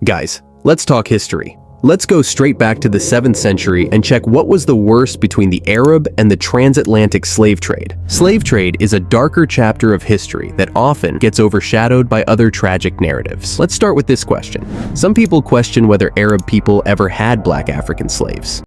Guys, let's talk history. Let's go straight back to the 7th century and check what was the worst between the Arab and the transatlantic slave trade. Slave trade is a darker chapter of history that often gets overshadowed by other tragic narratives. Let's start with this question. Some people question whether Arab people ever had black African slaves.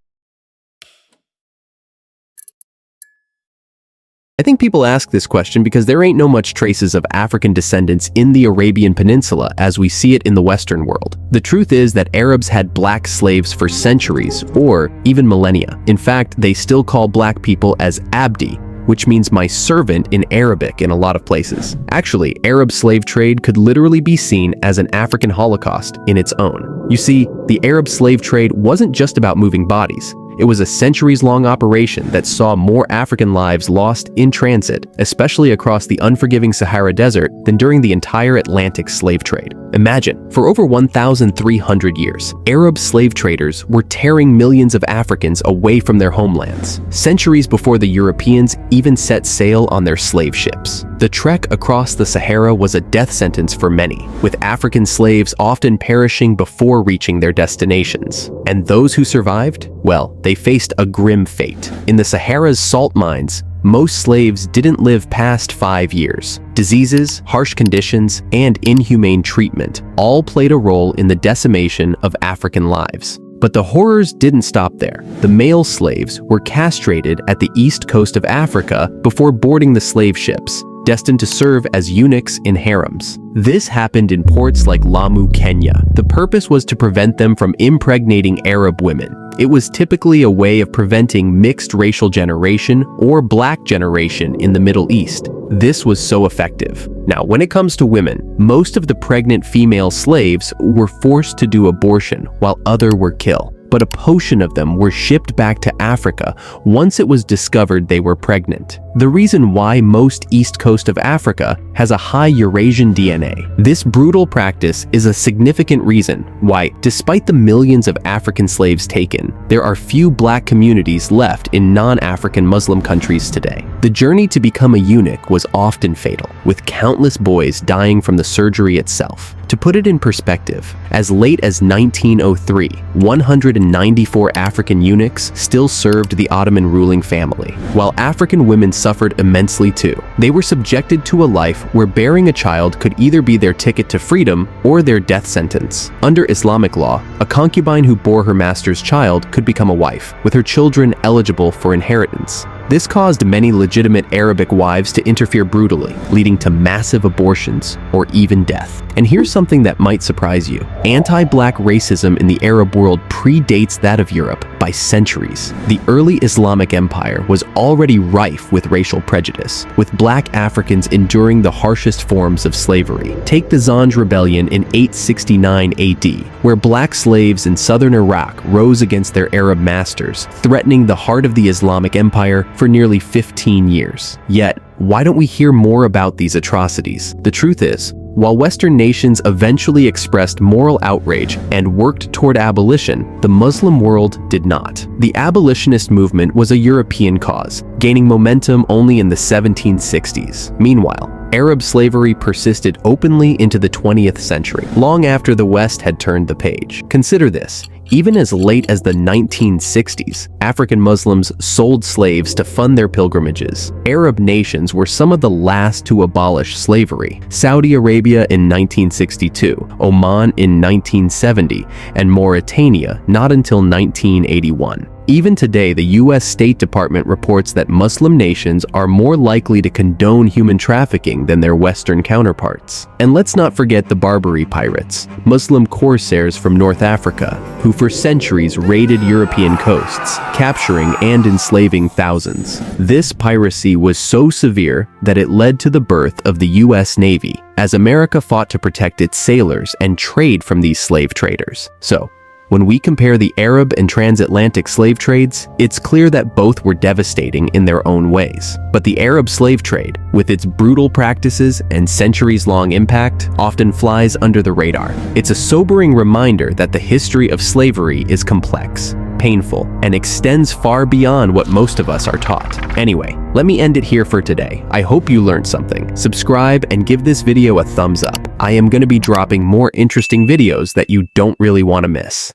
I think people ask this question because there ain't no much traces of African descendants in the Arabian Peninsula as we see it in the Western world. The truth is that Arabs had black slaves for centuries or even millennia. In fact, they still call black people as abdi, which means my servant in Arabic in a lot of places. Actually, Arab slave trade could literally be seen as an African Holocaust in its own. You see, the Arab slave trade wasn't just about moving bodies. It was a centuries-long operation that saw more African lives lost in transit, especially across the unforgiving Sahara Desert, than during the entire Atlantic slave trade. Imagine, for over 1,300 years, Arab slave traders were tearing millions of Africans away from their homelands, centuries before the Europeans even set sail on their slave ships. The trek across the Sahara was a death sentence for many, with African slaves often perishing before reaching their destinations. And those who survived? Well, they faced a grim fate. In the Sahara's salt mines, most slaves didn't live past 5 years. Diseases, harsh conditions, and inhumane treatment all played a role in the decimation of African lives. But the horrors didn't stop there. The male slaves were castrated at the east coast of Africa before boarding the slave ships, destined to serve as eunuchs in harems. This happened in ports like Lamu, Kenya. The purpose was to prevent them from impregnating Arab women. It was typically a way of preventing mixed racial generation or black generation in the Middle East. This was so effective. Now, when it comes to women, most of the pregnant female slaves were forced to do abortion while others were killed. But a portion of them were shipped back to Africa once it was discovered they were pregnant. The reason why most east coast of Africa has a high Eurasian DNA. This brutal practice is a significant reason why, despite the millions of African slaves taken, there are few black communities left in non-African Muslim countries today. The journey to become a eunuch was often fatal, with countless boys dying from the surgery itself. To put it in perspective, as late as 1903, 194 African eunuchs still served the Ottoman ruling family, while African women suffered immensely too. They were subjected to a life where bearing a child could either be their ticket to freedom or their death sentence. Under Islamic law, a concubine who bore her master's child could become a wife, with her children eligible for inheritance. This caused many legitimate Arabic wives to interfere brutally, leading to massive abortions or even death. And here's something that might surprise you. Anti-black racism in the Arab world predates that of Europe by centuries. The early Islamic Empire was already rife with racial prejudice, with black Africans enduring the harshest forms of slavery. Take the Zanj Rebellion in 869 AD, where black slaves in southern Iraq rose against their Arab masters, threatening the heart of the Islamic Empire for nearly 15 years. Yet, why don't we hear more about these atrocities? The truth is, while Western nations eventually expressed moral outrage and worked toward abolition, the Muslim world did not. The abolitionist movement was a European cause, gaining momentum only in the 1760s. Meanwhile, Arab slavery persisted openly into the 20th century, long after the West had turned the page. Consider this. Even as late as the 1960s, African Muslims sold slaves to fund their pilgrimages. Arab nations were some of the last to abolish slavery. Saudi Arabia in 1962, Oman in 1970, and Mauritania not until 1981. Even today, the U.S. State Department reports that Muslim nations are more likely to condone human trafficking than their Western counterparts. And let's not forget the Barbary pirates, Muslim corsairs from North Africa, who for centuries raided European coasts, capturing and enslaving thousands. This piracy was so severe that it led to the birth of the U.S. Navy, as America fought to protect its sailors and trade from these slave traders. So, when we compare the Arab and transatlantic slave trades, it's clear that both were devastating in their own ways. But the Arab slave trade, with its brutal practices and centuries-long impact, often flies under the radar. It's a sobering reminder that the history of slavery is complex, painful, and extends far beyond what most of us are taught. Anyway, let me end it here for today. I hope you learned something. Subscribe and give this video a thumbs up. I am going to be dropping more interesting videos that you don't really want to miss.